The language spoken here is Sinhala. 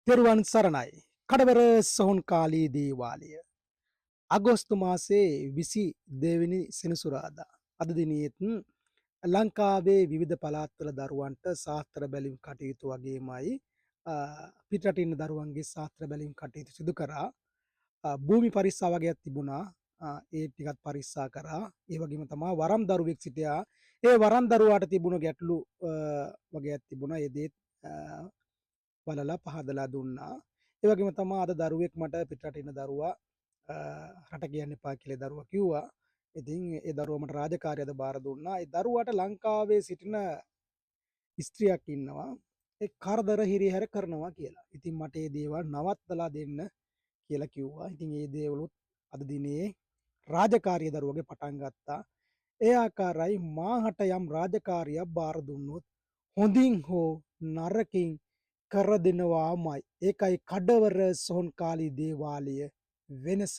තෙරුවන් සරණයි. කඩවර සොහොන්කාලී දේවාලය. අගෝස්තු මාසේ 22 වෙනි සෙනසුරාදා. අද දිනයේත් ලංකාවේ විවිධ පළාත්වල දරුවන්ට ශාස්ත්‍ර බැලීම් කටයුතු වගේමයි පිටරටින් ඉන්න දරුවන්ගේ ශාස්ත්‍ර බැලීම් කටයුතු සිදු කරා. භූමි පරීක්ෂා වගේක් තිබුණා. ඒ ටිකත් පරීක්ෂා කරා. ඒ වගේම තමයි වරම් දරුවෙක් සිටියා. ඒ වරම් දරුවාට තිබුණු ගැටලු වගේක් තිබුණා. ඒ දේත් බලලා පහදලා දුන්නා. ඒ වගේම තමයි අද දරුවෙක් මට පිටරට ඉන්න දරුවා රට කියන්න එපා කියලා දරුවා කිව්වා. ඉතින් ඒ දරුවා මට රාජකාරියද බාර දුන්නා. ඒ දරුවාට ලංකාවේ සිටින ස්ත්‍රියක් ඉන්නවා. ඒ කරදර හිරිහැර කරනවා කියලා. ඉතින් මට මේ දේවල් නවත්තලා දෙන්න කියලා කිව්වා. ඉතින් මේ දේවලුත් අද දිනේ රාජකාරිය දරුවගේ පටන් ගත්තා. ඒ ආකාරයි මාහට යම් රාජකාරියක් බාර දුන්නොත් හොඳින් හෝ නරකින් කර දෙනවාමයි. ඒකයි කඩවර සොහොන්කාලී දේවාලය වෙනස.